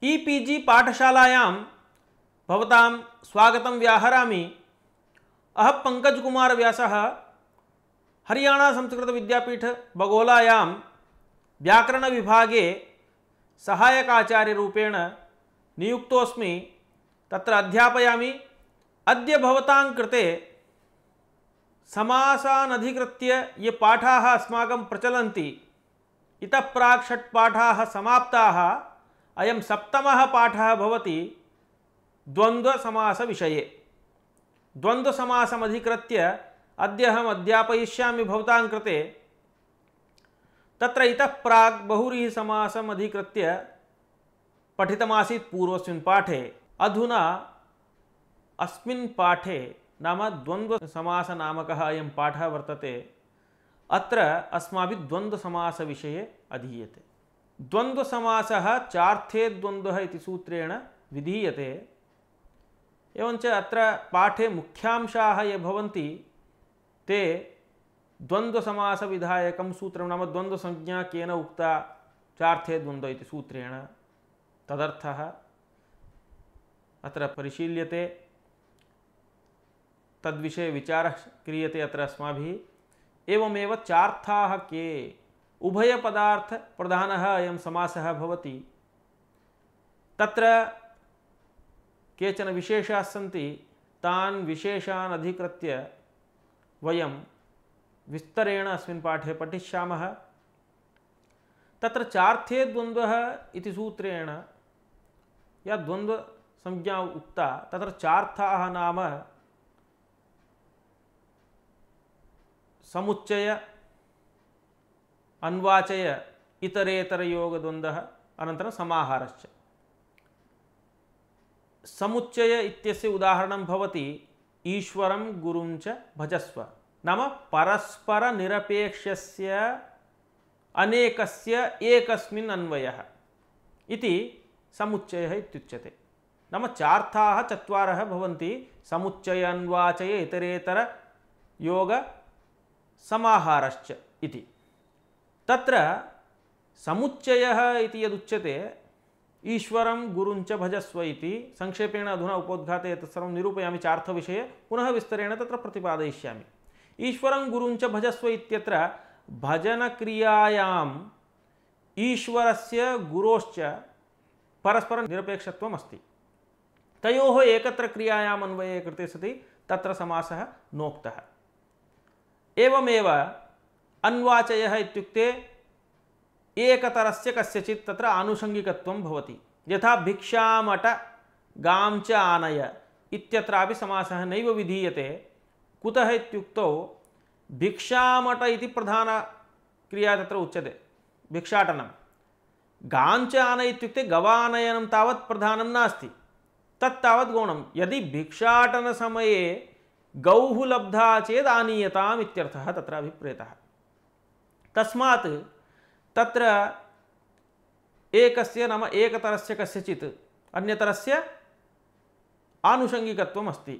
E-PG पाठशालायां भवतां स्वागतं व्याहरामि। अहं पंकजकुमार व्यासः हरियाणा संस्कृत विद्यापीठ बगोलायां व्याकरण विभागे सहायकाचार्यरूपेण नियुक्तोऽस्मि। तत्र अध्यापयामि। अद्य भवतां कृते समासान् अधिकृत्य ये पाठाः अस्माकं प्रचलन्ति, इतः प्राक् 6 पाठाः समाप्ताः। अयं 7मः पाठः भवति द्वन्द्वसमासविषये। द्वन्द्वसमासमधिकृत्य अद्य अहम् अध्यापयिष्यामि भवतां कृते। तत्र इतः प्राक् बहुव्रीहिसमासम् अधिकृत्य पठितमासीत् पूर्वस्मिन् पाठे। अधुना अस्मिन् पाठे नाम द्वन्द्वसमासनामकः अयं पाठः वर्तते। अत्र अस्माभिः द्वन्द्वसमासविषये अधीयते। द्वन्द्वसमासः चार्थे द्वन्द्वः इति सूत्रेण विधीयते। एवञ्च अत्र पाठे मुख्यांशाः ये भवन्ति ते द्वन्द्वसमासविधायकं सूत्रं नाम द्वन्द्वसंज्ञा केन उक्ता चार्थे द्वन्द्व इति सूत्रेण तदर्थः अत्र परिशील्यते। तद्विषये विचारः क्रियते अत्र अस्माभिः। एवमेव चार्थाः के उभयपदार्थ प्रधानः अयं समासः भवति। तत्र केचन विशेषाः सन्ति, तान् विशेषान् अधिकृत्य वयं विस्तरेण अस्मिन् पाठे पठिष्यामः। तत्र चार्थे द्वन्द्वः इति सूत्रेण या द्वन्द्वसंज्ञा उक्ता, तत्र चार्थाः नाम समुच्चय, अन्वाचय, इतरेतरयोगद्वन्द्वः, अनन्तरं समाहारश्च। समुच्चय इत्यस्य उदाहरणं भवति ईश्वरं गुरुं च भजस्व, नाम परस्परनिरपेक्षस्य अनेकस्य एकस्मिन् अन्वयः इति समुच्चयः इत्युच्यते। नाम चार्थाः 4 भवन्ति: समुच्चय, अन्वाचय, इतरेतर योग, समाहारश्च इति। तत्र समुच्चयः इति यदुच्यते ईश्वरं गुरुञ्च भजस्व इति संक्षेपेण अधुना उपोद्घाते तत्सर्वं निरूपयामि। चार्थविषये पुनः विस्तरेण तत्र प्रतिपादयिष्यामि। ईश्वरं गुरुञ्च भजस्व इत्यत्र भजनक्रियायाम् ईश्वरस्य गुरोश्च परस्परनिरपेक्षत्वम् अस्ति। तयोः एकत्र क्रियायाम् अन्वये कृते सति तत्र समासः नोक्तः। एवमेव अन्वाचयः इत्युक्ते एकतरस्य कस्यचित् तत्र आनुषङ्गिकत्वं भवति। यथा भिक्षामट गां च आनय इत्यत्रापि समासः नैव विधीयते। कुतः इत्युक्तौ भिक्षामट इति प्रधानक्रिया तत्र उच्यते, भिक्षाटनं। गां च आनय इत्युक्ते गवानयनं तावत् प्रधानं नास्ति, तत्तावत् गौणं। यदि भिक्षाटनसमये गौः लब्धा चेत् आनीयताम् इत्यर्थः तत्र अभिप्रेतः। तस्मात् तत्र एकस्य नाम एकतरस्य कस्यचित् अन्यतरस्य आनुषङ्गिकत्वम् अस्ति।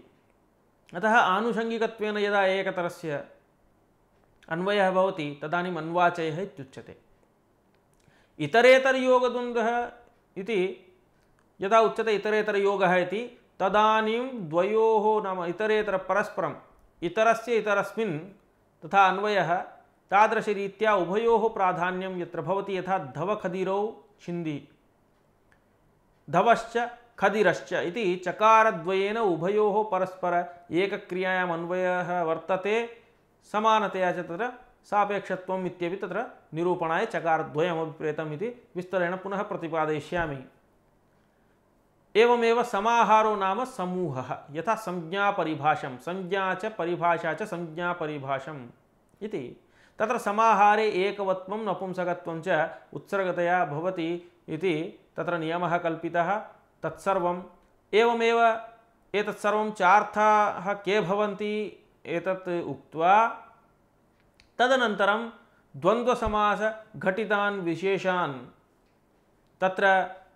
अतः आनुषङ्गिकत्वेन यदा एकतरस्य अन्वयः भवति तदानीम् अन्वाचयः इत्युच्यते। इतरेतरयोगद्वन्द्वः इति यदा उच्यते इतरेतरयोगः इति, तदानीं द्वयोः नाम इतरेतर परस्परम् इतरस्य इतरस्मिन् तथा अन्वयः तादृशरीत्या उभयोः प्राधान्यं यत्र भवति। यथा धव खदिरौ छिन्दी, धवश्च खदिरश्च इति चकारद्वयेन उभयोः परस्पर एकक्रियायाम् अन्वयः वर्तते। समानतया च तत्र सापेक्षत्वम् इत्यपि तत्र निरूपणाय चकारद्वयम् अभिप्रेतम् इति विस्तरेण पुनः प्रतिपादयिष्यामि। एवमेव समाहारो नाम समूहः। यथा संज्ञापरिभाषं, संज्ञा च परिभाषा च संज्ञापरिभाषम् इति। तत्र समाहारे एकवत्वं नपुंसकत्वं च उत्सर्गतया भवति इति तत्र नियमः कल्पितः। तत्सर्वम् एवमेव एतत् सर्वं चार्थाः के भवन्ति एतत् उक्त्वा तदनन्तरं द्वन्द्वसमास घटितान् विशेषान् तत्र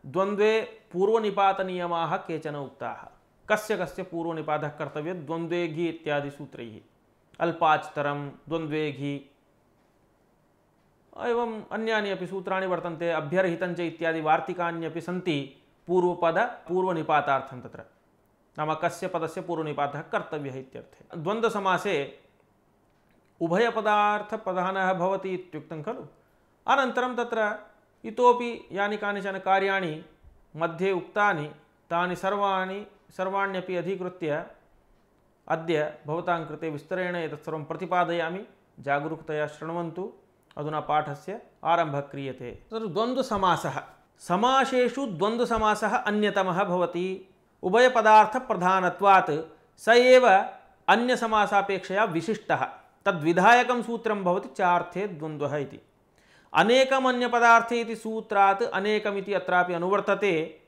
द्वन्द्वे पूर्वनिपातनियमाः केचन उक्ताः। कस्य कस्य पूर्वनिपातः कर्तव्यः? द्वन्द्वे घि इत्यादि सूत्रैः। अल्पाच्तरं, द्वन्द्वे घि, एवं अन्यानि अपि सूत्राणि वर्तन्ते। अभ्यर्हितं च इत्यादि वार्तिकान्यपि सन्ति। पूर्वपद पूर्वनिपातार्थं तत्र नाम कस्य पदस्य पूर्वनिपातः कर्तव्यः इत्यर्थे। द्वन्द्वसमासे उभयपदार्थप्रधानः भवति इत्युक्तं खलु। अनन्तरं तत्र इतोपि यानि कानिचन कार्याणि मध्ये उक्तानि तानि सर्वाण्यपि अधिकृत्य अद्य भवतां कृते विस्तरेण एतत् सर्वं प्रतिपादयामि। जागरूकतया शृण्वन्तु। अधुना पाठस्य आरम्भः क्रियते। तत्र द्वन्द्वसमासः, समासेषु द्वन्द्वसमासः अन्यतमः भवति। उभयपदार्थप्रधानत्वात् स एव अन्यसमासापेक्षया विशिष्टः। तद्विधायकं सूत्रं भवति चार्थे द्वन्द्वः इति। अनेकमन्यपदार्थे इति सूत्रात् अनेकमिति अत्रापि अनुवर्तते।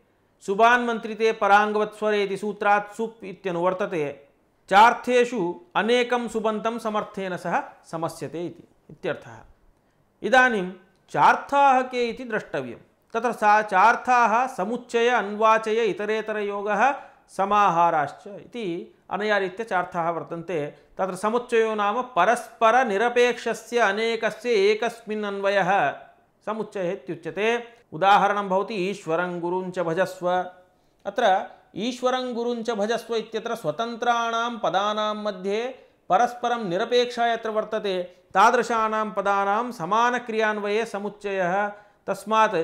सुबान्मन्त्रिते पराङ्गवत्स्वरे इति सूत्रात् सुप् इत्यनुवर्तते। चार्थेषु अनेकं सुबन्तं समर्थेन सह समस्यते इति इत्यर्थः। इदानीं चार्थाः के इति द्रष्टव्यं। तत्र चार्थाः समुच्चय अन्वाचय इतरेतरयोगः समाहाराश्च इति अनया रीत्या चार्थाः वर्तन्ते। तत्र समुच्चयो नाम परस्परनिरपेक्षस्य अनेकस्य एकस्मिन् अन्वयः समुच्चयः इत्युच्यते। उदाहरणं भवति ईश्वरं गुरुञ्च भजस्व। अत्र ईश्वरं गुरुञ्च भजस्व इत्यत्र स्वतन्त्राणां पदानां मध्ये परस्परं निरपेक्षा यत्र वर्तते तादृशानां पदानां समानक्रियान्वये समुच्चयः। तस्मात्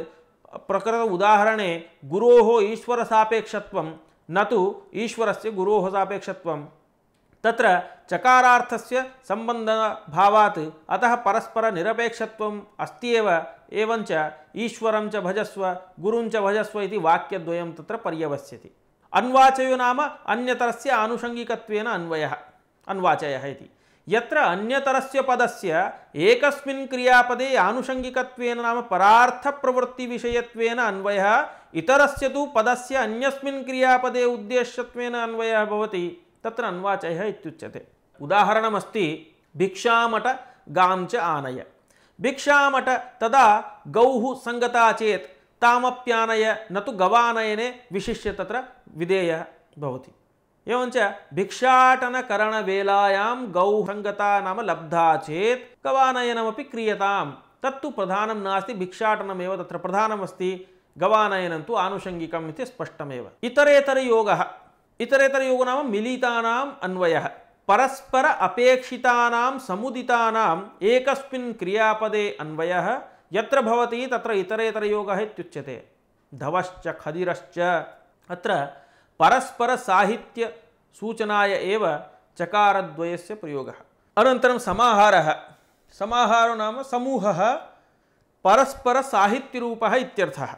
प्रकृत उदाहरणे गुरोः ईश्वरसापेक्षत्वं न तु ईश्वरस्य गुरोः सापेक्षत्वं। तत्र चकारार्थस्य सम्बन्धभावात् अतः परस्परनिरपेक्षत्वम् अस्त्येव। एवञ्च ईश्वरं च भजस्व गुरुञ्च भजस्व इति वाक्यद्वयं तत्र पर्यवस्यति। अन्वाचयो नाम अन्यतरस्य आनुषङ्गिकत्वेन अन्वयः अन्वाचयः इति। यत्र अन्यतरस्य पदस्य एकस्मिन् क्रियापदे आनुषङ्गिकत्वेन नाम परार्थप्रवृत्तिविषयत्वेन अन्वयः, इतरस्य तु पदस्य अन्यस्मिन् क्रियापदे उद्देश्यत्वेन अन्वयः भवति, तत्र अन्वाचयः इत्युच्यते। उदाहरणमस्ति भिक्षामट गां च आनय। भिक्षामट तदा गौः सङ्गता चेत् तामप्यानय न तु गवानयने विशिष्य तत्र विधेयः भवति। एवञ्च भिक्षाटनकरणवेलायां गौः सङ्गता नाम लब्धा चेत् गवानयनमपि क्रियतां। तत्तु प्रधानं नास्ति, भिक्षाटनमेव तत्र प्रधानमस्ति, गवानयनं तु आनुषङ्गिकम् इति स्पष्टमेव। इतरेतरयोगः, इतरेतरयोगो नाम मिलितानाम् अन्वयः। परस्पर अपेक्षितानां समुदितानाम् एकस्मिन् क्रियापदे अन्वयः यत्र भवति तत्र इतरेतरयोगः इत्युच्यते। धवश्च खदिरश्च, अत्र परस्पर साहित्य सूचनाय एव चकारद्वयस्य प्रयोगः। अनन्तरं समाहारः, समाहारो नाम समूहः परस्पर साहित्यरूपः इत्यर्थः।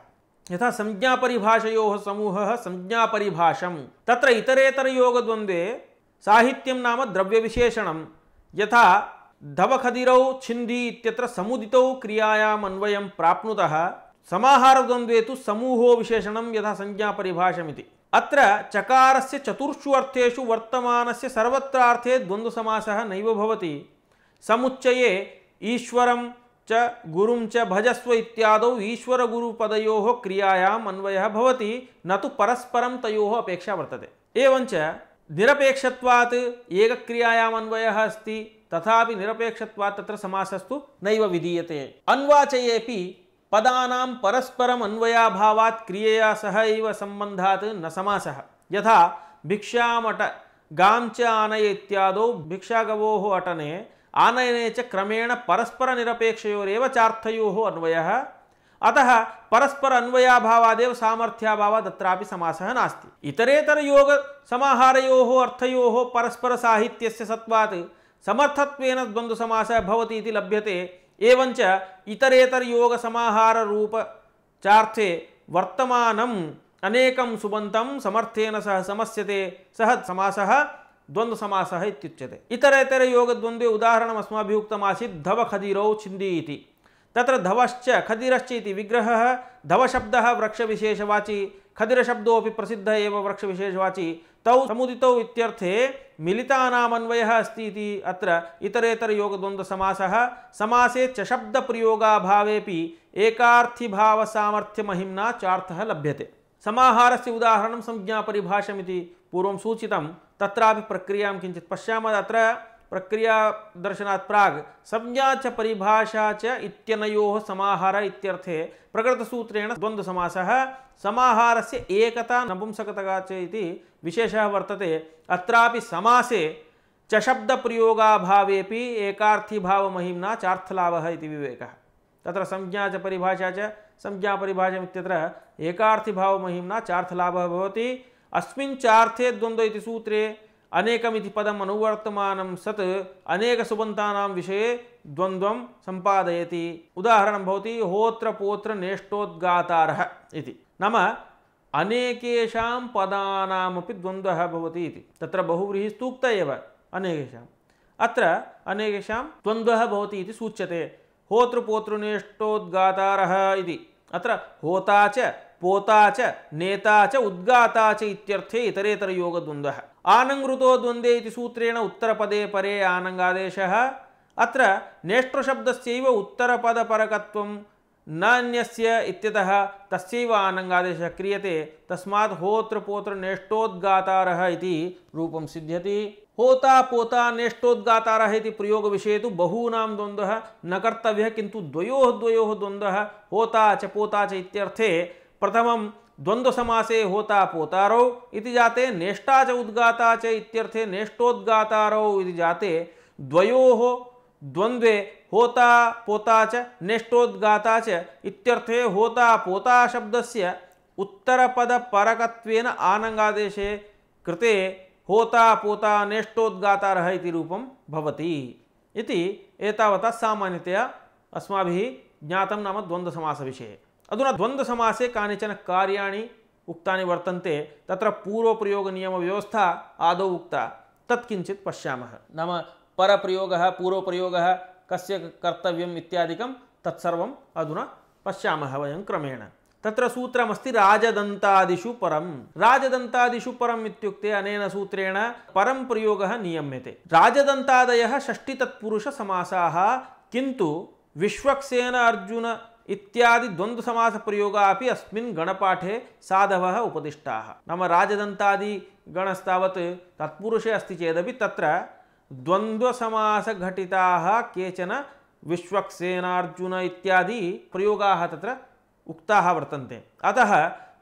यथा संज्ञापरिभाषयोः समूहः संज्ञापरिभाषं, तत्र इतरेतरयोगद्वन्द्वे साहित्यं नाम द्रव्यविशेषणं। यथा धवखदिरौ छिन्दी इत्यत्र समुदितौ क्रियायाम् अन्वयं प्राप्नुतः, समाहारद्वन्द्वे तु समूहो विशेषणं यथा संज्ञापरिभाषमिति। अत्र चकारस्य चतुर्षु अर्थेषु वर्तमानस्य सर्वत्रार्थे द्वन्द्वसमासः नैव भवति। समुच्चये ईश्वरं च गुरुं च भजस्व इत्यादौ ईश्वरगुरुपदयोः क्रियायाम् अन्वयः भवति, न तु परस्परं तयोः अपेक्षा वर्तते। एवञ्च निरपेक्षत्वात् एकक्रियायाम् अन्वयः अस्ति, तथापि निरपेक्षत्वात् तत्र समासस्तु नैव विधीयते। अन्वाचयेपि पदानां परस्परम् अन्वयाभावात् क्रियया सह एव सम्बन्धात् न समासः। यथा भिक्षामट गां च आनय इत्यादौ भिक्षागवोः अटने आनयने च क्रमेण परस्परनिरपेक्षयोरेव चार्थयोः अन्वयः। अतः परस्पर अन्वयाभावादेव सामर्थ्याभावात् अत्रापि समासः नास्ति। इतरेतरयोग समाहारयोः अर्थयोः परस्पर साहित्यस्य सत्वात् समर्थत्वेन द्वन्द्वसमासः भवति इति लभ्यते। एवञ्च इतरेतरयोग समाहार रूप चार्थे वर्तमानम् अनेकं सुबन्तं समर्थेन सह समस्यते, सः समासः द्वन्द्वसमासः इत्युच्यते। इतरेतरयोगद्वन्द्वे उदाहरणम् अस्माभिः उक्तमासीत् धवखदिरौ छिन्दी इति। तत्र धवश्च खदिरश्च इति विग्रहः। धवशब्दः वृक्षविशेषवाची, खदिरशब्दोऽपि प्रसिद्धः एव वृक्षविशेषवाची। तौ समुदितौ इत्यर्थे मिलितानाम् अन्वयः अस्ति इति अत्र इतरेतरयोगद्वन्द्वसमासः। समासे च शब्दप्रयोगाभावेपि एकार्थिभावसामर्थ्यमहिम्ना चार्थः लभ्यते। समाहारस्य उदाहरणं संज्ञापरिभाषमिति पूर्वं सूचितं, तत्रापि प्रक्रियां किञ्चित् पश्यामः। अत्र प्रक्रियादर्शनात् प्राग् संज्ञा च परिभाषा च इत्यनयोः समाहार इत्यर्थे प्रकृतसूत्रेण द्वन्द्वसमासः समाहारस्य एकता नपुंसकता च इति विशेषः वर्तते। अत्रापि समासे च शब्दप्रयोगाभावेपि एकार्थीभावमहिम्ना चार्थलाभः इति विवेकः। तत्र संज्ञा च परिभाषा च संज्ञापरिभाषम् इत्यत्र एकार्थीभावमहिम्ना चार्थलाभः भवति। अस्मिन् चार्थे द्वन्द्व इति सूत्रे अनेकमिति पदम् अनुवर्तमानं सत् अनेकसुबन्तानां विषये द्वन्द्वं सम्पादयति। उदाहरणं भवति होत्र पोत्र नेष्टोद्गातारः इति। नाम अनेकेषां पदानामपि द्वन्द्वः भवति इति। तत्र बहुव्रीहिस्तु उक्त एव अनेकेषाम्, अत्र अनेकेषां द्वन्द्वः भवति इति सूच्यते। होत्र पोत्र नेष्टोद्गातारः इति अत्र होता च पोता च नेता च उद्गाता च इत्यर्थे इतरेतरयोगद्वन्द्वः। आनङ्कृतो द्वन्द्वे इति सूत्रेण उत्तरपदे परे आनङ्गादेशः। अत्र नेष्ट्रशब्दस्यैव उत्तरपदपरकत्वं न अन्यस्य इत्यतः तस्यैव आनङ्गादेशः क्रियते। तस्मात् होत्र पोत्र नेष्टोद्गातारः इति रूपं सिद्ध्यति। होता पोता नेष्टोद्गातारः इति प्रयोगविषये तु बहूनां द्वन्द्वः न कर्तव्यः, किन्तु द्वयोः द्वन्द्वः होता च पोता च इत्यर्थे प्रथमं द्वन्द्वसमासे होता पोतारौ इति जाते, नेष्टा च उद्गाता च इत्यर्थे नेष्टोद्गातारौ इति जाते। द्वयोः द्वन्द्वे होता पोता च नेष्टोद्गाता च इत्यर्थे होता पोता शब्दस्य उत्तरपदपरकत्वेन आनङ्गादेशे कृते होता पोता नेष्टोद्गातारः इति रूपं भवति इति एतावता सामान्यतया अस्माभिः ज्ञातं नाम द्वन्द्वसमासविषये। अधुना द्वन्द्वसमासे कानिचन कार्याणि उक्तानि वर्तन्ते। तत्र पूर्वप्रयोगनियमव्यवस्था आदौ उक्ता, तत्किञ्चित् पश्यामः। नाम परप्रयोगः पूर्वप्रयोगः कस्य कर्तव्यम् इत्यादिकं तत्सर्वम् अधुना पश्यामः वयं क्रमेण। तत्र सूत्रमस्ति राजदन्तादिषु परम्। राजदन्तादिषु परम् इत्युक्ते अनेन सूत्रेण परं प्रयोगः नियम्यते। राजदन्तादयः षष्ठीतत्पुरुषसमासाः, किन्तु विश्वक्सेन अर्जुन इत्यादि द्वन्द्वसमासप्रयोगाः अपि अस्मिन् गणपाठे साधवः उपदिष्टाः। नाम राजदन्तादि गणस्तावत् तत्पुरुषे अस्ति चेदपि तत्र द्वन्द्वसमासघटिताः केचन विश्वक्सेनार्जुन इत्यादि प्रयोगाः तत्र उक्ताः वर्तन्ते। अतः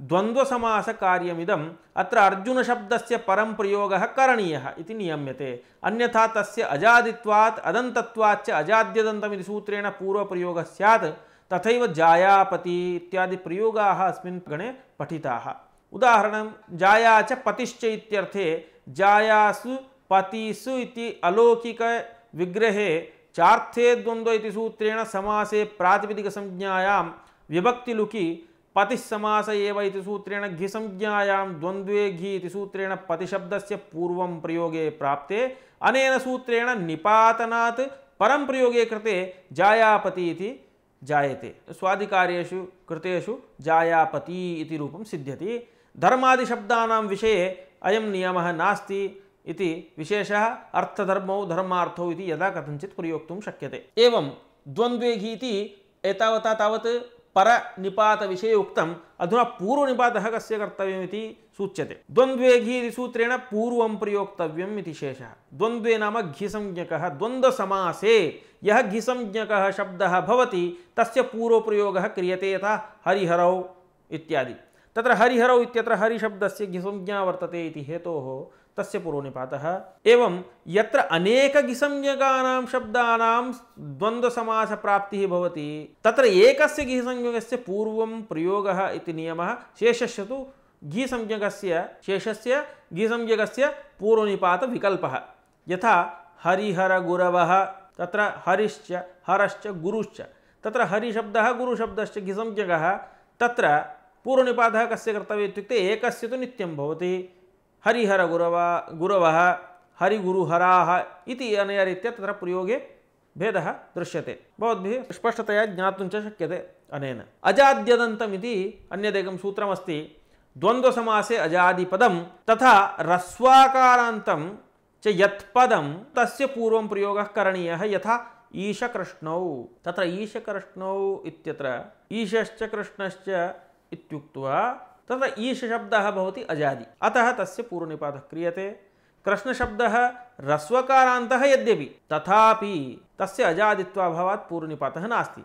द्वन्द्वसमासकार्यमिदम् अत्र अर्जुनशब्दस्य परं प्रयोगः करणीयः इति नियम्यते। अन्यथा तस्य अजादित्वात् अदन्तत्वाच्च अजाद्यदन्तमिति सूत्रेण पूर्वप्रयोगः स्यात्। तथैव जायापति इत्यादि प्रयोगाः अस्मिन् गणे पठिताः। उदाहरणं जाया च पतिश्च इत्यर्थे जायासु पतिसु इति अलौकिक विग्रहे चार्थे द्वन्द्व इति सूत्रेण समासे प्रातिपदिकसंज्ञायां विभक्तिलुकि पतिः समास एव इति सूत्रेण घिसंज्ञायां द्वन्द्वे घि इति सूत्रेण पतिशब्दस्य पूर्वं प्रयोगे प्राप्ते अनेन सूत्रेण निपातनात् परं प्रयोगे कृते जायापति इति जायते। स्वादिकार्येषु कृतेषु जायापति इति रूपं सिद्ध्यति। धर्मादिशब्दानां विषये अयं नियमः नास्ति इति विशेषः अर्थधर्मौ धर्मार्थौ इति यदा कथञ्चित् प्रयोक्तुं शक्यते। एवं द्वन्द्वे घि इति एतावता तावत् परनिपातविषये उक्तम्। अधुना पूर्वनिपातः कस्य कर्तव्यमिति सूच्यते। द्वन्द्वे घि इति सूत्रेण पूर्वं प्रयोक्तव्यम् इति शेषः। द्वन्द्वे नाम घिसंज्ञकः, द्वन्द्वसमासे यः घिसंज्ञकः शब्दः भवति तस्य पूर्वप्रयोगः क्रियते, यथा हरिहरौ इत्यादि। तत्र हरिहरौ इत्यत्र हरिशब्दस्य घिसंज्ञा वर्तते इति हेतोः तस्य पूर्वनिपातः। एवं यत्र अनेक घिसंज्ञकानां शब्दानां द्वन्द्वसमासप्राप्तिः भवति तत्र एकस्य घिसंज्ञकस्य पूर्वं प्रयोगः इति नियमः। शेषस्य तु शेषस्य घिसंज्ञकस्य पूर्वनिपातविकल्पः। यथा हरिहरगुरवः, तत्र हरिश्च हरश्च गुरुश्च, तत्र हरिशब्दः गुरुशब्दश्च घिसंज्ञकः। तत्र पूर्वनिपातः कस्य कर्तव्यः इत्युक्ते एकस्य तु नित्यं भवति। हरिहरगुरवः हरिगुरुहराः इति अनया रीत्या तत्र प्रयोगे भेदः दृश्यते। भवद्भिः स्पष्टतया ज्ञातुं च शक्यते अनेन। अजाद्यदन्तमिति अन्यदेकं सूत्रमस्ति। द्वन्द्वसमासे अजादिपदं तथा रस्वाकारान्तं च यत्पदं तस्य पूर्वं प्रयोगः करणीयः, यथा ईशकृष्णौ। तत्र ईशकृष्णौ इत्यत्र ईशश्च कृष्णश्च इत्युक्त्वा तत्र ईश शब्दः भवति अजादि, अतः तस्य पूर्वनिपातः क्रियते। कृष्णशब्दः ह्रस्वकारान्तः यद्यपि तथापि तस्य अजादित्वाभावात् पूर्वनिपातः नास्ति।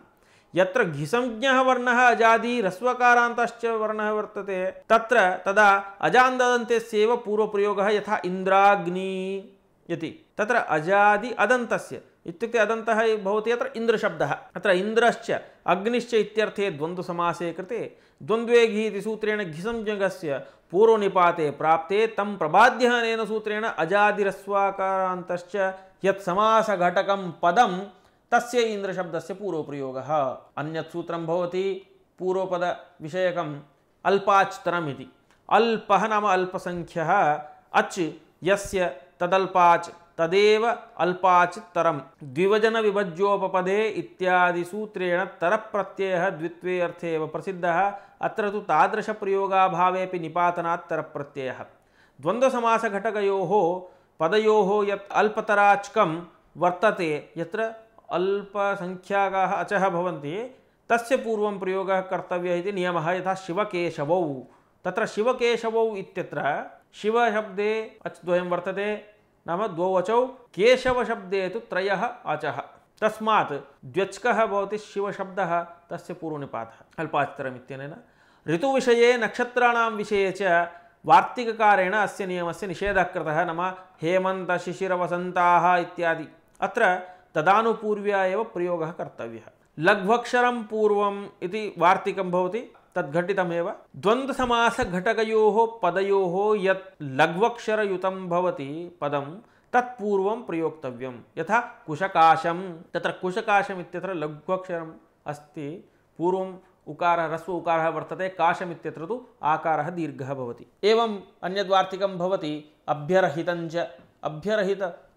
यत्र घिसंज्ञः वर्णः अजादि ह्रस्वकारान्तश्च वर्णः वर्तते तत्र तदा अजान्ददन्त्यस्यैव पूर्वप्रयोगः, यथा इन्द्राग्नि इति। तत्र अजादि अदन्तस्य इत्युक्ते अदन्तः भवति अत्र इन्द्रशब्दः। अत्र इन्द्रश्च अग्निश्च इत्यर्थे द्वन्द्वसमासे कृते द्वन्द्वे घि इति सूत्रेण घिसंज्ञकस्य पूर्वनिपाते प्राप्ते तं प्रबाद्यः अनेन सूत्रेण अजादिरस्वाकारान्तश्च यत् समासघटकं पदं तस्य इन्द्रशब्दस्य पूर्वप्रयोगः। अन्यत् सूत्रं भवति पूर्वपदविषयकम् अल्पाच्तरम् इति। अल्पः नाम अल्पसंख्यः, अच् यस्य तदल्पाच् तदेव अल्पाच्तरम्। द्विवचन विभज्योपपदे इत्यादि सूत्रेण तरप्रत्ययः द्वित्वे अर्थे एव प्रसिद्धः। अत्र तु तादृशप्रयोगाभावेऽपि निपातनात् तरप्रत्ययः। द्वन्द्वसमासघटकयोः पदयोः यत् अल्पतराच्कं वर्तते, यत्र अल्पसंख्याकाः अचः भवन्ति, तस्य पूर्वं प्रयोगः कर्तव्यः इति नियमः। यथा शिवकेशवौ, तत्र शिवकेशवौ इत्यत्र शिवशब्दे अच् द्वयं वर्तते नाम द्वौ अचौ, केशवशब्दे तु त्रयः अचः, तस्मात् द्व्यच्कः भवति शिवशब्दः, तस्य पूर्वनिपातः अल्पाच्तरम् इत्यनेन। ऋतुविषये नक्षत्राणां विषये च वार्तिककारेण अस्य नियमस्य निषेधः कृतः, नाम हेमन्त शिशिर वसन्ताः इत्यादि। अत्र तदानुपूर्व्या एव प्रयोगः कर्तव्यः। लघ्वक्षरं पूर्वम् इति वार्तिकं भवति, तद्घटितमेव। द्वन्द्वसमासघटकयोः पदयोः यत् लघ्वक्षरयुतं भवति पदं तत्पूर्वं प्रयोक्तव्यं। यथा कुशकाशं, तत्र कुशकाशम् इत्यत्र लघ्वक्षरम् अस्ति, पूर्वम् उकारः ह्रस्व उकारः वर्तते, काशम् इत्यत्र तु आकारः दीर्घः भवति। एवम् अन्यद्वार्तिकं भवति अभ्यरहितञ्च।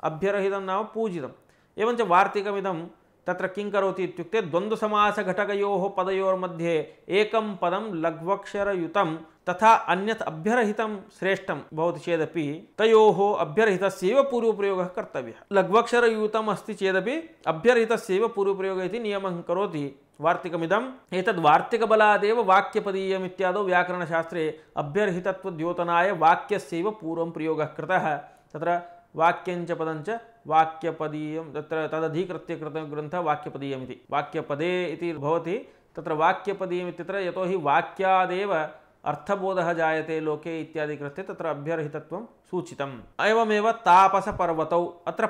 अभ्यरहितं नाम पूजितम्। एवञ्च वार्तिकमिदं तत्र किं करोति इत्युक्ते द्वन्द्वसमासघटकयोः पदयोर्मध्ये एकं पदं लघ्वक्षरयुतं तथा अन्यत् अभ्यरहितं श्रेष्ठं भवति चेदपि तयोः अभ्यरहितस्यैव पूर्वप्रयोगः कर्तव्यः। लघ्वक्षरयुतम् अस्ति चेदपि अभ्यरहितस्यैव पूर्वप्रयोगः इति नियमं करोति वार्तिकमिदम्। एतद् वार्तिकबलादेव वाक्यपदीयम् इत्यादौ व्याकरणशास्त्रे अभ्यर्हितत्वद्योतनाय वाक्यस्यैव पूर्वं प्रयोगः कृतः। तत्र वाक्यञ्च पदञ्च वाक्यपदीयं, तत्र तदधिकृत्य कृतग्रन्थः वाक्यपदीयमिति। वाक्यपदे इति भवति, तत्र वाक्यपदीयम् इत्यत्र यतोहि वाक्यादेव अर्थबोधः जायते लोके इत्यादि कृत्य तत्र अभ्यर्हितत्वं सूचितम्। एवमेव तापसपर्वतौ, अत्र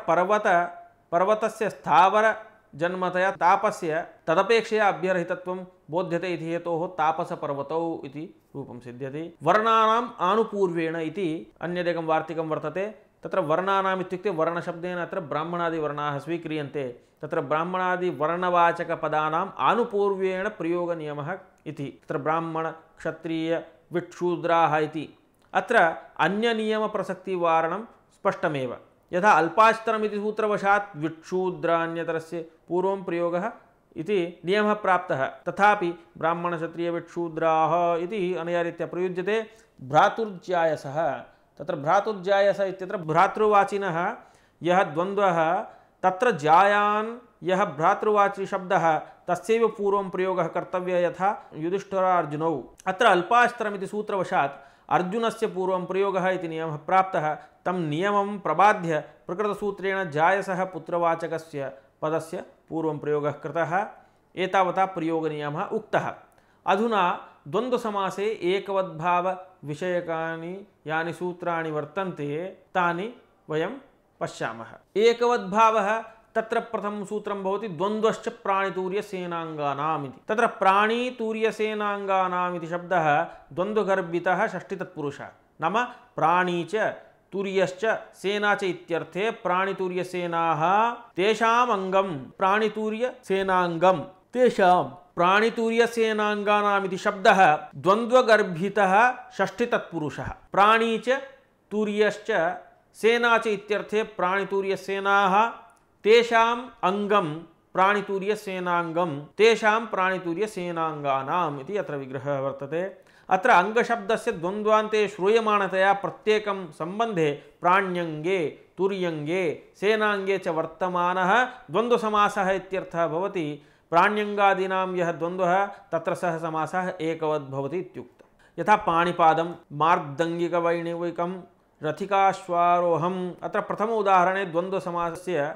पर्वतस्य स्थावरजन्मतया तापस्य तदपेक्षया अभ्यर्हितत्वं बोध्यते इति हेतोः तापसपर्वतौ इति रूपं सिद्ध्यति। वर्णानाम् आनुपूर्वेण इति अन्यदेकं वार्तिकं वर्तते। तत्र वर्णानाम् इत्युक्ते वर्णशब्देन अत्र ब्राह्मणादिवर्णाः स्वीक्रियन्ते। तत्र ब्राह्मणादिवर्णवाचकपदानाम् आनुपूर्वेण प्रयोगनियमः इति। तत्र ब्राह्मण क्षत्रिय विट्शूद्राः इति अत्र अन्यनियमप्रसक्तिवारणं स्पष्टमेव। यथा अल्पाच्तरमिति सूत्रवशात् विट्शूद्रान्यतरस्य पूर्वं प्रयोगः इति नियमः प्राप्तः, तथापि ब्राह्मणक्षत्रियविट्शूद्राः इति अनया रीत्या प्रयुज्यते। भ्रातुर्जायसः, तत्र भ्रातुर्जायस इत्यत्र भ्रातृवाचिनः यः द्वन्द्वः, तत्र जायान् यः भ्रातृवाची शब्दः तस्यैव पूर्वं प्रयोगः कर्तव्यः। यथा युधिष्ठिरार्जुनौ, अत्र अल्पाच्तरमिति सूत्रवशात् अर्जुनस्य पूर्वं प्रयोगः इति नियमः प्राप्तः। तं नियमं प्रबाध्य प्रकृतसूत्रेण जायसः पुत्रवाचकस्य पदस्य पूर्वं प्रयोगः कृतः। एतावता प्रयोगनियमः उक्तः। अधुना द्वन्द्वसमासे एकवद्भाव विषयकानि यानि सूत्राणि वर्तन्ते तानि वयं पश्यामः। एकवद्भावः, तत्र प्रथमं सूत्रं भवति द्वन्द्वश्च प्राणितूर्यसेनाङ्गानाम् इति। तत्र प्राणितूर्यसेनाङ्गानाम् इति शब्दः द्वन्द्वगर्भितः षष्ठीतत्पुरुषः, नाम प्राणी च तुर्यश्च सेना च इत्यर्थे प्राणितूर्यसेनाः तेषाम् अङ्गं प्राणितूर्यसेनाङ्गं तेषां प्राणितूर्यसेनाङ्गानाम् इति शब्दः द्वन्द्वगर्भितः षष्ठीतत्पुरुषः। प्राणी च तुर्यश्च सेना च इत्यर्थे प्राणितूर्यसेनाः तेषाम् अङ्गं प्राणितूर्यसेनाङ्गं तेषां प्राणितूर्यसेनाङ्गानाम् इति अत्र विग्रहः वर्तते। अत्र अङ्गशब्दस्य द्वन्द्वान्ते श्रूयमाणतया प्रत्येकं सम्बन्धे प्राण्यङ्गे तुर्यङ्गे सेनाङ्गे च वर्तमानः द्वन्द्वसमासः इत्यर्थः भवति। प्राण्यङ्गादीनां यः द्वन्द्वः तत्र सः समासः एकवद् भवति इत्युक्तम्। यथा पाणिपादं मार्गदङ्गिकवैणिकं रथिकाश्वारोहम्। अत्र प्रथम उदाहरणे द्वन्द्वसमासस्य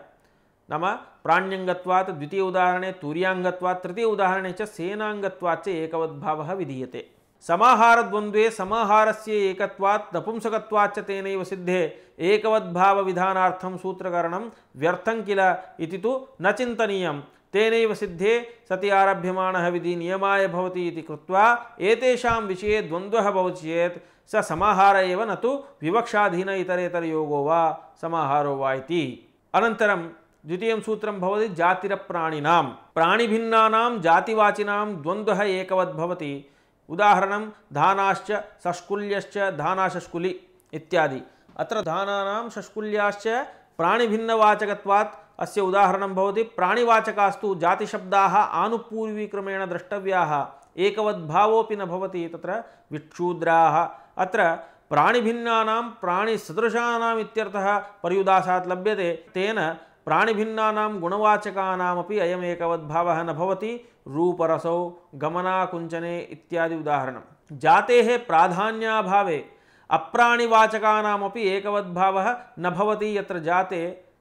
नाम प्राण्यङ्गत्वात्, द्वितीय उदाहरणे तूर्याङ्गत्वात्, तृतीय उदाहरणे च सेनाङ्गत्वात् च एकवद्भावः विधीयते। समाहारद्वन्द्वे समाहारस्य एकत्वात् नपुंसकत्वाच्च तेनैव सिद्धे एकवद्भावविधानार्थं सूत्रकरणं व्यर्थं किल इति तु न चिन्तनीयं। तेनैव सिद्धे सति आरभ्यमाणः विधि नियमाय भवति इति कृत्वा एतेषां विषये द्वन्द्वः भवति चेत् स समाहार एव न तु विवक्षाधीन इतरेतरयोगो वा समाहारो वा इति। अनन्तरं द्वितीयं सूत्रं भवति जातिरप्राणिनां। प्राणिभिन्नानां जातिवाचिनां द्वन्द्वः एकवद्भवति। उदाहरणं धानाश्च शष्कुल्यश्च धानाशष्कुलि इत्यादि। अत्र धानानां शष्कुल्याश्च प्राणिभिन्नवाचकत्वात् अस्य उदाहरणं भवति। प्राणिवाचकास्तु जातिशब्दाः आनुपूर्वीक्रमेण द्रष्टव्याः, एकवद्भावोऽपि न भवति तत्र विक्षूद्राः। अत्र प्राणिभिन्नानां प्राणिसदृशानाम् इत्यर्थः पर्युदासात् लभ्यते। तेन प्राणिभिन्नानां गुणवाचकानामपि अयम् एकवद्भावः न भवति। रूपरसौ गमनाकुञ्चने इत्यादि उदाहरणं। जातेः प्राधान्याभावे अप्राणिवाचकानामपि एकवद्भावः न भवति। यत्र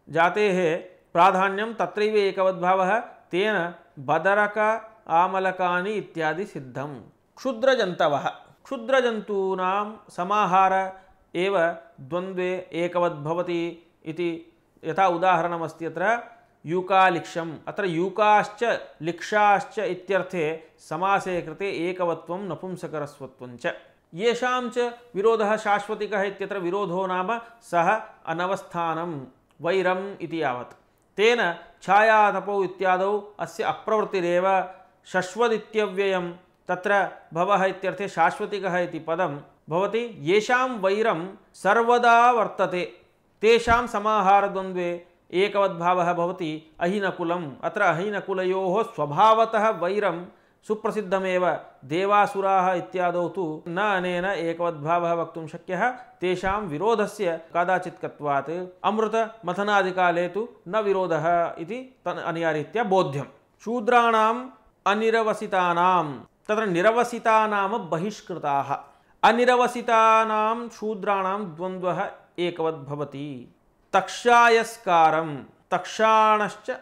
जातेः प्राधान्यं तत्रैव एकवद्भावः। तेन बदरक आमलकानि इत्यादि सिद्धम्। क्षुद्रजन्तवः, क्षुद्रजन्तूनां समाहार एव द्वन्द्वे एकवद्भवति इति यथा उदाहरणमस्ति अत्र यूकालिक्षम्। अत्र यूकाश्च लिक्षाश्च इत्यर्थे समासे कृते एकवत्वं नपुंसकरस्वत्वं च। येषां च विरोधः शाश्वतिकः इत्यत्र विरोधो नाम सः अनवस्थानं वैरम् इति यावत्। तेन छायातपौ इत्यादौ अस्य अप्रवृत्तिरेव। शश्वदित्यव्ययं तत्र भवः इत्यर्थे शाश्वतिकः इति पदं भवति। येषां वैरं सर्वदा वर्तते तेषां समाहारद्वन्द्वे एकवद्भावः भवति। अहिनकुलम्। अत्र अहिनकुलयोः स्वभावतः वैरं सुप्रसिद्धमेव। देवासुराः इत्यादौ तु न अनेन एकवद्भावः वक्तुं शक्यः। तेषां विरोधस्य कदाचित्कत्वात् अमृतमथनादिकाले तु न विरोधः इति अनया रीत्या बोध्यं। शूद्राणाम् अनिरवसितानां, तत्र निरवसितानां बहिष्कृताः। अनिरवसितानां शूद्राणां द्वन्द्वः एकवद्भवति। तक्षायस्कारं, तक्षाणश्च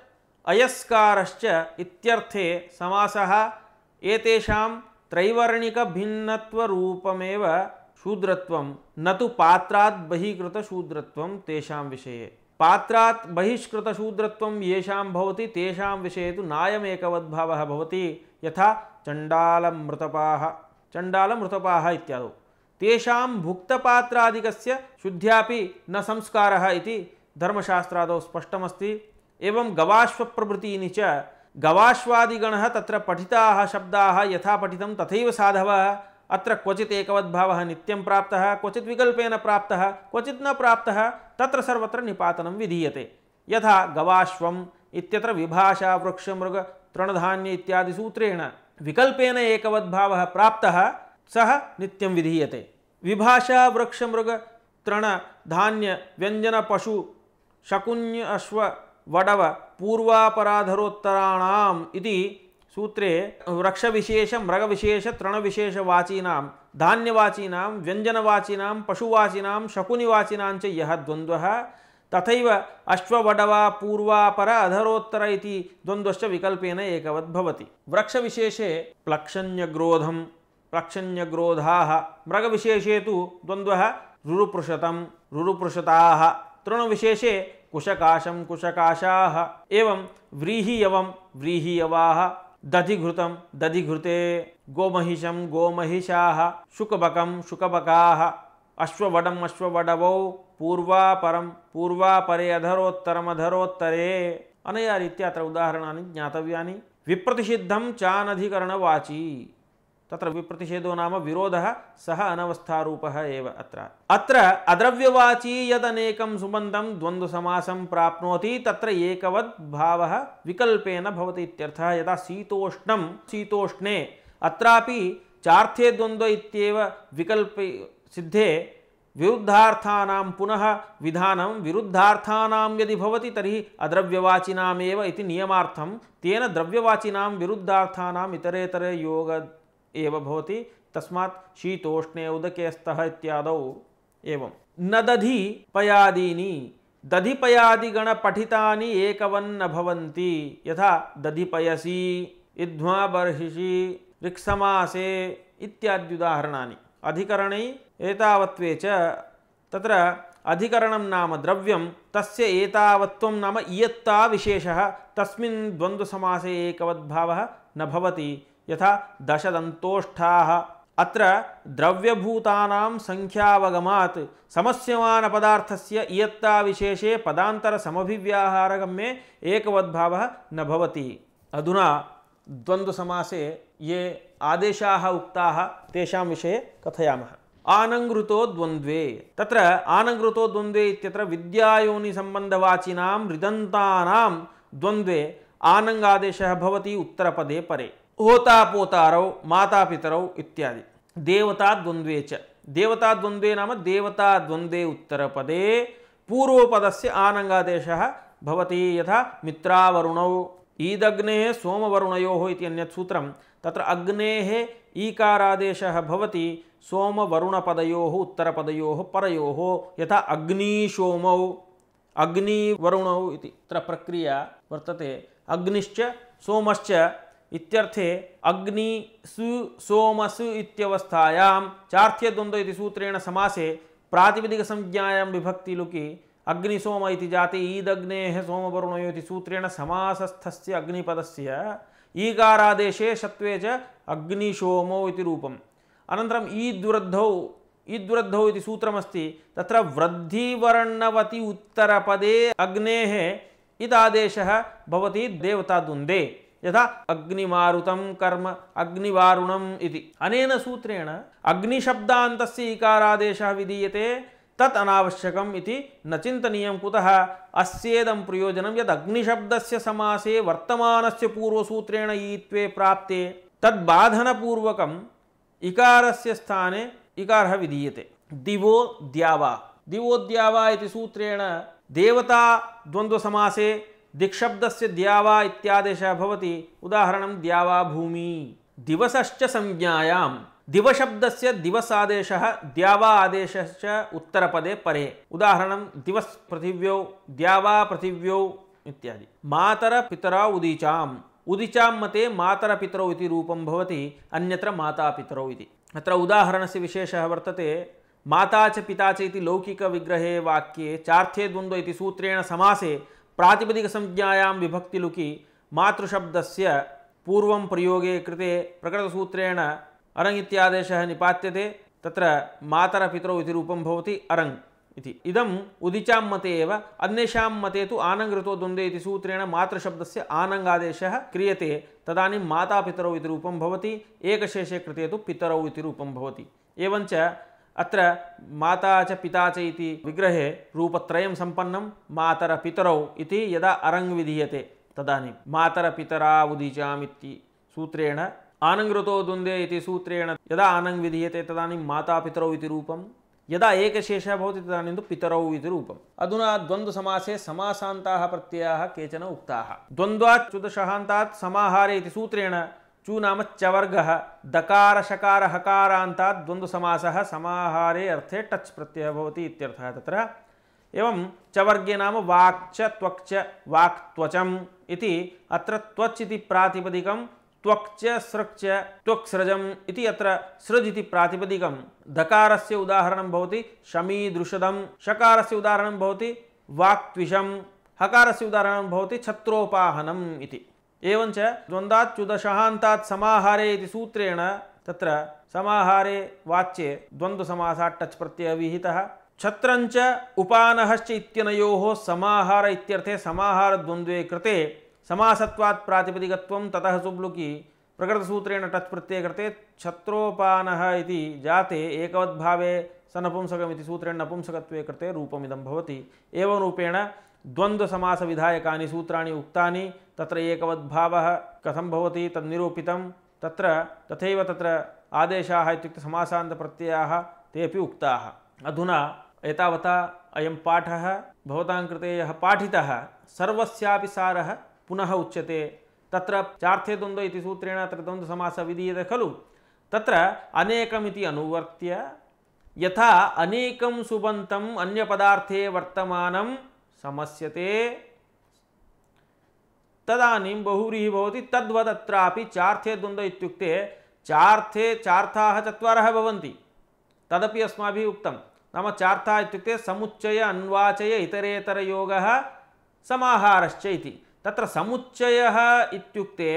अयस्कारश्च इत्यर्थे समासः। एतेषां त्रैवर्णिकभिन्नत्वरूपमेव शूद्रत्वं, न तु पात्रात् बहिष्कृतशूद्रत्वं तेषां विषये। पात्रात् बहिष्कृतशूद्रत्वं येषां भवति तेषां विषये तु नायमेकवद्भावः भवति। यथा चण्डालमृतपाः इत्यादौ। तेषां भुक्तपात्रादिकस्य शुद्ध्यापि न संस्कारः इति धर्मशास्त्रादौ स्पष्टमस्ति। एवं गवाश्वप्रभृतीनि च, गवाश्वादिगणः तत्र पठिताः शब्दाः यथा पठितं तथैव साधवः। अत्र क्वचित् एकवद्भावः नित्यं प्राप्तः, क्वचित् विकल्पेन प्राप्तः, क्वचित् न प्राप्तः। तत्र सर्वत्र निपातनं विधीयते। यथा गवाश्वम् इत्यत्र विभाषा वृक्षमृग तृणधान्य इत्यादि सूत्रेण विकल्पेन एकवद्भावः प्राप्तः, सः नित्यं विधीयते। विभाषा वृक्षमृग तृणधान्य व्यंजन पशु शकुन्य अश्व वडव पूर्वापराधरोत्तराणाम् इति सूत्रे वृक्षविशेष मृगविशेष तृणविशेषवाचीनां धान्यवाचीनां व्यंजनवाचीनां पशुवाचीनां शकुनिवाचीनां च यः द्वन्द्वः तथैव अश्ववडवा पूर्वापर अधरोत्तर इति द्वन्द्वश्च विकल्पेन एकवद्भवति। वृक्षविशेषे प्लक्षण्यग्रोधं प्लक्षण्यग्रोधाः, मृगविशेषे तु द्वन्द्वः रुरुपृषतं रुरुपृषताः, तृणविशेषे कुशकाशं कुशकाशाः। एवं व्रीहियवं व्रीहियवाः, दधिघृतं दधिघृते, गोमहिषं गोमहिषाः, शुकबकं शुकबकाः, अश्ववडम् अश्ववडवौ, पूर्वापरं पूर्वापरे अधरोत्तरम् अधरोत्तरे। अनया रीत्या अत्र उदाहरणानि ज्ञातव्यानि। विप्रतिषिद्धं चानधिकरणवाची, तत्र विप्रतिषेधो नाम विरोधः, सः अनवस्थारूपः एव। अत्र अद्रव्यवाची यदनेकं सुबन्धं द्वन्द्वसमासं प्राप्नोति तत्र एकवद्भावः विकल्पेन भवति इत्यर्थः। यथा शीतोष्णं शीतोष्णे, अत्रापि चार्थे द्वन्द्व इत्येव विकल्पे सिद्धे विरुद्धार्थानां पुनः विधानं विरुद्धार्थानां यदि भवति तर्हि अद्रव्यवाचिनामेव इति नियमार्थं तेन द्रव्यवाचिनां विरुद्धार्थानाम् इतरेतरे योग एव भवति। तस्मात् शीतोष्णे उदके स्तः इत्यादौ एवं न दधि पयादीनि दधिपयादिगणपठितानि एकवन्न भवन्ति यथा दधिपयसि इद्ध्वा बर्हिषि ऋक्समासे इत्यादि उदाहरणानि। अधिकरणे एतावत्वे च तत्र अधिकरणं नाम द्रव्यं तस्य एतावत्वं नाम इयत्ता विशेषः तस्मिन् द्वन्द्वसमासे एकवद्भावः न भवति यथा दशदन्तोष्ठाः। अत्र द्रव्यभूतानां संख्यावगमात् समस्यमानपदार्थस्य इयत्ता विशेषे पदान्तरसमभिव्याहारगम्ये एकवद्भावः न भवति। अधुना द्वन्द्वसमासे ये आदेशाः उक्ताः तेषां विषये कथयामः। आनङ्कृतो द्वन्द्वे, तत्र आनङ्कृतो द्वन्द्वे इत्यत्र विद्यायोनिसम्बन्धवाचिनां ऋदन्तानां द्वन्द्वे आनङ्गादेशः भवति उत्तरपदे परे। होतापोतारौ मातापितरौ इत्यादि। देवताद्वन्द्वे च, देवताद्वन्द्वे नाम देवताद्वन्द्वे उत्तरपदे पूर्वपदस्य आनङ्गादेशः भवति यथा मित्रावरुणौ। ईदग्नेः सोमवरुणयोः इति अन्यत् सूत्रं, तत्र अग्नेः ईकारादेशः भवति सोमवरुणपदयोः उत्तरपदयोः परयोः यथा अग्निशोमौ अग्निवरुणौ इति। अत्र प्रक्रिया वर्तते अग्निश्च सोमश्च इत्यर्थे अग्नि सु सोमसु इत्यवस्थायां चार्थ्यद्वन्द्व इति सूत्रेण समासे प्रातिपदिकसंज्ञायां विभक्ति लुकि अग्निसोम इति जाते ईदग्नेः सोमवरुणयो इति सूत्रेण समासस्थस्य अग्निपदस्य ईकारादेशे षत्वे च अग्निशोमौ इति रूपम्। अनन्तरम् ईद्वृद्धौ इति सूत्रमस्ति, तत्र वृद्धिवर्णवति उत्तरपदे अग्नेः इदादेशः भवति देवताद्वन्द्वे यथा अग्निमारुतं कर्म अग्निवारुणम् इति। अनेन सूत्रेण अग्निशब्दान्तस्य इकारादेशः विधीयते तत् अनावश्यकम् इति न चिन्तनीयं। कुतः? अस्येदं प्रयोजनं यद् अग्निशब्दस्य समासे वर्तमानस्य पूर्वसूत्रेण ईत्वे प्राप्ते तद्बाधनपूर्वकम् इकारस्य स्थाने इकारः विधीयते। दिवो द्यावा, दिवो द्यावा इति सूत्रेण देवता द्वन्द्वसमासे दिक्शब्दस्य द्यावा इत्यादेशः भवति। उदाहरणं द्यावा भूमि। दिवसश्च संज्ञायां दिवशब्दस्य दिवसादेशः द्यावा आदेशश्च उत्तरपदे परे। उदाहरणं दिवस् पृथिव्यौ द्यावा पृथिव्यौ इत्यादि। मातर पितरौ उदीचाम्, उदीचां मते मातर पितरौ इति रूपं भवति, अन्यत्र माता पितरौ इति। अत्र उदाहरणस्य विशेषः वर्तते माता च पिता च इति लौकिकविग्रहे वाक्ये चार्थे द्वन्द्व इति सूत्रेण समासे प्रातिपदिकसंज्ञायां विभक्तिलुकि मातृशब्दस्य पूर्वं प्रयोगे कृते प्रकृतसूत्रेण अरङ् इत्यादेशः निपात्यते, तत्र मातर पितरौ इति रूपं भवति अरङ् इति। इदम् उदिचां मते एव, अन्येषां मते तु आनङ्कृतो द्वन्द्वे इति सूत्रेण मातृशब्दस्य आनङ्गादेशः क्रियते, तदानीं माता पितरौ इति रूपं भवति। एकशेषे कृते तु पितरौ इति रूपं भवति। एवञ्च अत्र माता च पिता च इति विग्रहे रूपत्रयं सम्पन्नं। मातर पितरौ इति यदा अरङ् विधीयते तदानीं मातर पितरा उदीचाम् इति सूत्रेण, आनङ्कृतो द्वन्द्वे इति सूत्रेण यदा आनङ् विधीयते तदानीं माता पितरौ इति रूपं, यदा एकशेषः भवति तदानीं तु पितरौ इति रूपम्। अधुना द्वन्द्वसमासे समासान्ताः प्रत्ययाः केचन उक्ताः। द्वन्द्वात् चुदशहान्तात् समाहारे इति सूत्रेण चु नाम चवर्गः, दकार शकार हकारान्तात् द्वन्द्वसमासः समाहारे अर्थे टच् प्रत्ययः भवति इत्यर्थः तत्र। एवं चवर्गे नाम वाक्च त्वक्च वाक्त्वचम् इति। अत्र त्वच् इति प्रातिपदिकं, त्वक्च सृक्च त्वक्सृजम् इति अत्र सृज् इति प्रातिपदिकं। धकारस्य उदाहरणं भवति शमीदृषदं, शकारस्य उदाहरणं भवति वाक्त्विषं, हकारस्य उदाहरणं भवति छत्रोपाहनम् इति। एवञ्च द्वन्द्वात् चुदशहान्तात् समाहारे इति सूत्रेण तत्र समाहारे वाच्ये द्वन्द्वसमासात् टच् प्रत्ययः विहितः। छत्रञ्च उपानहश्च इत्यनयोः समाहार इत्यर्थे समाहारद्वन्द्वे कृते समासत्वात् प्रातिपदिकत्वं ततः सुब्लुकि प्रकृतसूत्रेण टच् प्रत्यये कृते छत्रोपानः इति जाते एकवद्भावे सनपुंसकम् इति सूत्रेण नपुंसकत्वे कृते रूपमिदं भवति। एवं रूपेण द्वन्द्वसमासविधायकानि सूत्राणि उक्तानि। तत्र एकवद्भावः कथं भवति तन्निरूपितं। तत्र तथैव तत्र आदेशाः इत्युक्ते समासान्तप्रत्ययाः तेऽपि उक्ताः। अधुना एतावता अयं पाठः भवतां कृते यः पाठितः सर्वस्यापि सारः पुनः उच्यते। तत्र चार्थे द्वन्द्व इति सूत्रेण अत्र द्वन्द्वसमासः विधीयते खलु, तत्र अनेकमिति अनुवर्त्य यथा अनेकं सुबन्तम् अन्यपदार्थे वर्तमानं समस्यते तदानीं बहुव्रीहिः भवति। तद्वदत्रापि चार्थे द्वन्द्व इत्युक्ते चार्थे चार्थाः चत्वारः भवन्ति, तदपि अस्माभिः उक्तं। नाम चार्थाः इत्युक्ते समुच्चय अन्वाचय इतरेतरयोगः समाहारश्च इति। तत्र समुच्चयः इत्युक्ते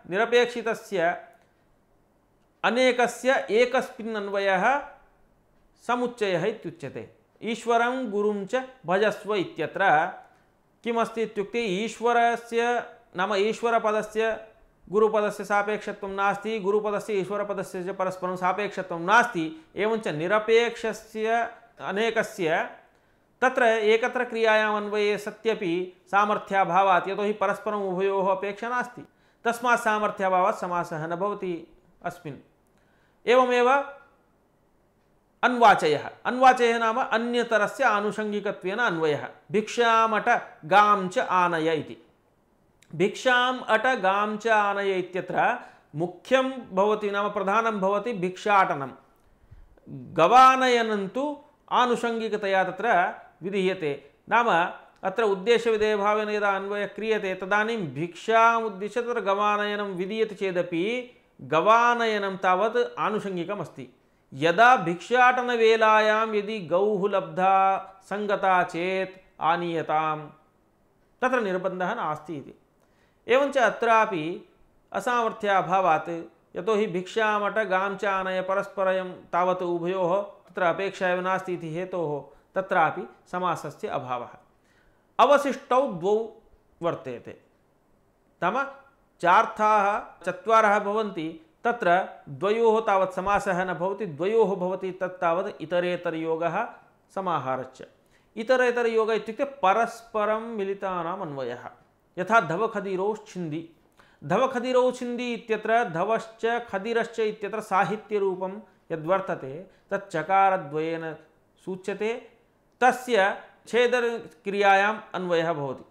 निरपेक्षितस्य अनेकस्य एकस्मिन् अन्वयः समुच्चयः इत्युच्यते। ईश्वरं गुरुं च भजस्व इत्यत्र किमस्ति इत्युक्ते ईश्वरस्य नाम ईश्वरपदस्य गुरुपदस्य सापेक्षत्वं नास्ति, गुरुपदस्य ईश्वरपदस्य च परस्परं सापेक्षत्वं नास्ति। एवञ्च निरपेक्षस्य अनेकस्य तत्र एकत्र क्रियायाम् अन्वये सत्यपि सामर्थ्याभावात्, यतोहि परस्परम् उभयोः अपेक्षा नास्ति, तस्मात् सामर्थ्याभावात् समासः न भवति अस्मिन्। एवमेव अन्वाचयः, अन्वाचयः नाम अन्यतरस्य आनुषङ्गिकत्वेन अन्वयः। भिक्षामट गां च आनय इति। भिक्षाम् अट गां च आनय इत्यत्र मुख्यं भवति नाम प्रधानं भवति भिक्षाटनं। गवानयनं तु आनुषङ्गिकतया तत्र विधीयते। नाम अत्र उद्देश्यविधेयभावेन यदा अन्वयः क्रियते तदानीं भिक्षाम् उद्दिश्य तत्र गवानयनं विधीयते चेदपि गवानयनं तावत् आनुषङ्गिकमस्ति। यदा भिक्षाटनवेलायां यदि गौः लब्धा सङ्गता चेत् आनीयतां, तत्र निर्बन्धः नास्ति इति। एवञ्च अत्रापि असामर्थ्याभावात्, यतोहि भिक्षामट गां च आनय परस्परं तावत् उभयोः तत्र अपेक्षा एव नास्ति इति हेतोः तत्रापि समासस्य अभावः। अवशिष्टौ द्वौ वर्तेते, नाम चार्थाः चत्वारः भवन्ति, तत्र द्वयोः तावत् समासः न भवति, द्वयोः भवति, तत्तावत् इतरेतरयोगः समाहारश्च। इतरेतरयोग इत्युक्ते परस्परं मिलितानाम् अन्वयः। यथा धवखदिरौ छिन्दी, धवखदिरौ छिन्दी इत्यत्र धवश्च खदिरश्च इत्यत्र साहित्यरूपं यद्वर्तते तत् चकारद्वयेन सूच्यते, तस्य छेदक्रियायाम् अन्वयः भवति।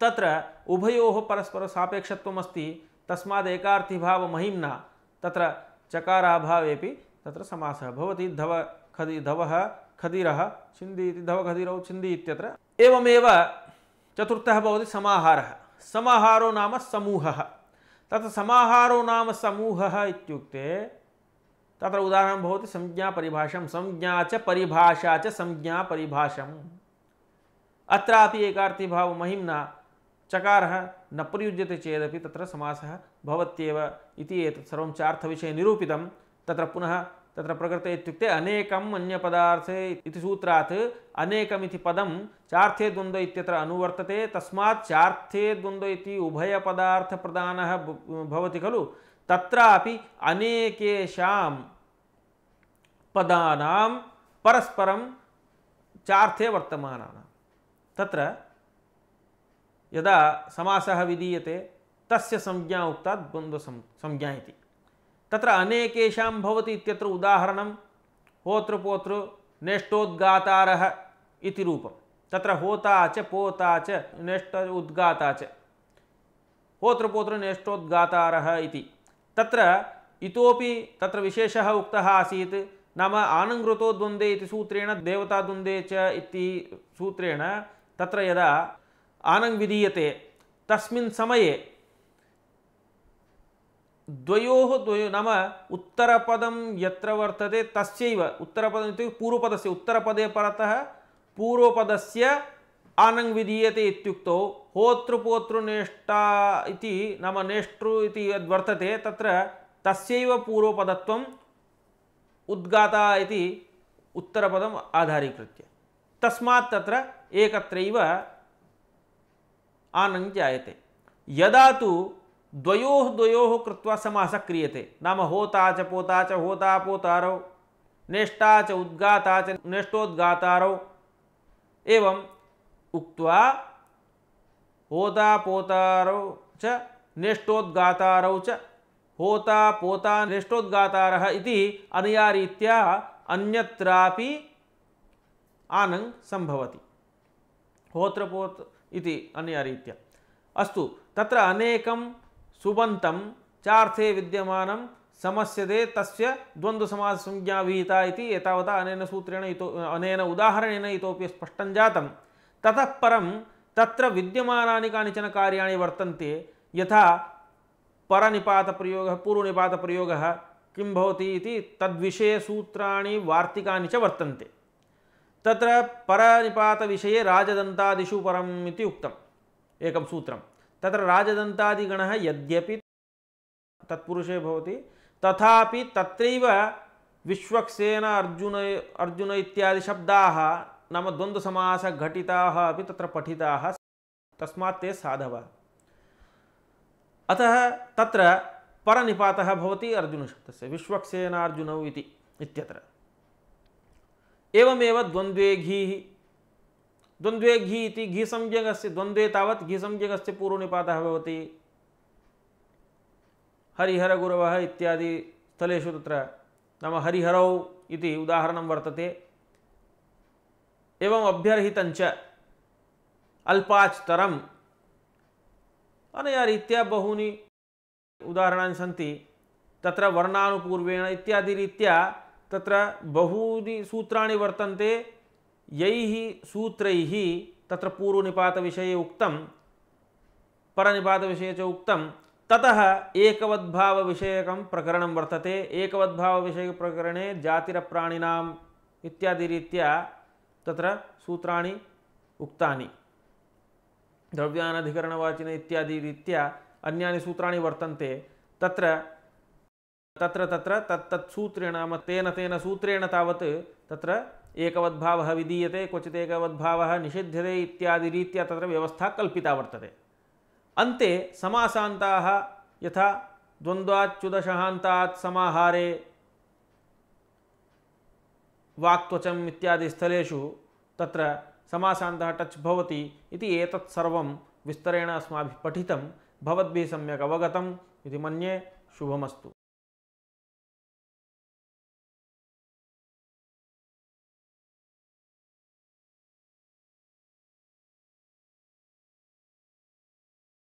तत्र उभयोः परस्पर सापेक्षत्वम् अस्ति, तस्माद् एकार्थीभावमहिम्ना तत्र चकाराभावेपि तत्र समासः भवति। धवः खदिरः छिन्दी इति धवखदिरौ छिन्दी इत्यत्र। एवमेव चतुर्थः भवति समाहारः। समाहारो नाम समूहः। तत्र समाहारो नाम समूहः इत्युक्ते तत्र उदाहरणं भवति संज्ञापरिभाषं, संज्ञा च परिभाषा च संज्ञापरिभाषम्। अत्रापि एकार्थीभावमहिम्ना चकारः न प्रयुज्यते चेदपि तत्र समासः भवत्येव इति एतत् सर्वं चार्थविषये निरूपितं। तत्र पुनः तत्र प्रकृते इत्युक्ते अनेकम् अन्यपदार्थे इति सूत्रात् अनेकमिति पदं चार्थे द्वन्द्व इत्यत्र अनुवर्तते। तस्मात् चार्थे द्वन्द्व इति उभयपदार्थप्रधानः भवति खलु, तत्रापि अनेकेषां पदानां परस्परं चार्थे वर्तमानानां तत्र यदा समासः विधीयते तस्य संज्ञा उक्ता द्वन्द्व संज्ञा इति। तत्र अनेकेषां भवति इत्यत्र उदाहरणं होतृपोतृ नेष्टोद्गातारः इति रूपं। तत्र होता च पोता च नेष्ट उद्गाता च, होतृपोतृ नेष्टोद्गातारः इति। तत्र इतोपि तत्र विशेषः उक्तः आसीत्, नाम आनङ्कृतो द्वन्द्वे इति सूत्रेण देवताद्वन्द्वे च इति सूत्रेण तत्र यदा आनङ् विधीयते तस्मिन् समये द्वयोः नाम उत्तरपदं यत्र वर्तते तस्यैव उत्तरपदम् इत्युक्ते पूर्वपदस्य, उत्तरपदे परतः पूर्वपदस्य आनङ् विधीयते इत्युक्तौ होतृपोतृनेष्टा इति नाम नेष्टृ इति यद्वर्तते तत्र तस्यैव पूर्वपदत्वम् उद्गाता इति उत्तरपदम् आधारीकृत्य। तस्मात् तत्र एकत्रैव आनङ् जायते। यदा तु द्वयोः कृत्वा समासः क्रियते, नाम होता च पोता च होता पोतारौ, नेष्टा च उद्गाता च नेष्टोद्गातारौ, एवम् उक्त्वा होता पोतारौ च नेष्टोद्गातारौ च होता पोता नेष्टोद्गातारः इति अनया रीत्या अन्यत्रापि आनङ् सम्भवति, होत्रपोत इति अनया रीत्या। अस्तु, तत्र अनेकं सुबन्तं चार्थे विद्यमानं समस्यते तस्य द्वन्द्वसमाससंज्ञा विहिता इति एतावता अनेन सूत्रेण अनेन उदाहरणेन इतोपि स्पष्टं जातं। ततः परं तत्र विद्यमानानि कानिचन कार्याणि वर्तन्ते, यथा परनिपातप्रयोगः पूर्वनिपातप्रयोगः किं भवति इति तद्विषये सूत्राणि वार्तिकानि च वर्तन्ते। तत्र परनिपातविषये राजदन्तादिषु परम् इति उक्तम् एकं सूत्रं। तत्र राजदन्तादिगणः यद्यपि तत्पुरुषे भवति तथापि तत्रैव विश्वक्सेन अर्जुन इत्यादि शब्दाः नाम द्वन्द्वसमासः घटिताः अपि तत्र पठिताः, तस्मात् ते साधवः। अतः तत्र परनिपातः भवति अर्जुनशब्दस्य विश्वक्सेनार्जुनौ इति इत्यत्र। एवमेव द्वन्द्वे घीः, द्वन्द्वे घी इति घीसंज्ञकस्य द्वन्द्वे तावत् घीसंज्ञकस्य पूर्वनिपातः भवति। हरिहरगुरवः इत्यादि स्थलेषु तत्र नाम हरिहरौ इति उदाहरणं वर्तते। एवं अभ्यर्हितञ्च अल्पाच्तरम्, अनया रीत्या बहूनि उदाहरणानि सन्ति। तत्र वर्णानुपूर्वेण इत्यादि रीत्या तत्र बहूनि सूत्राणि वर्तन्ते, यैः सूत्रैः तत्र पूर्वनिपातविषये उक्तं, परनिपातविषये च उक्तं। ततः एकवद्भावविषयकं प्रकरणं वर्तते। एकवद्भावविषयकप्रकरणे जातिरप्राणिनाम् इत्यादि रीत्या तत्र सूत्राणि उक्तानि, द्रव्यानधिकरणवाचिन इत्यादि रीत्या अन्यानि सूत्राणि वर्तन्ते। तत्र तत्र तत्र तत्तत्सूत्रेण नाम तेन तेन सूत्रेण तावत् तत्र एकवद्भावः विधीयते, क्वचित् एकवद्भावः निषिध्यते इत्यादि रीत्या तत्र व्यवस्था कल्पिता वर्तते। अन्ते समासान्ताः यथा द्वन्द्वाच्युतशहान्तात् समाहारे वाक्त्वचम् इत्यादि स्थलेषु तत्र समासान्तः टच् भवति इति एतत् सर्वं विस्तरेण अस्माभिः पठितं, भवद्भिः सम्यक् अवगतम् इति मन्ये। शुभमस्तु।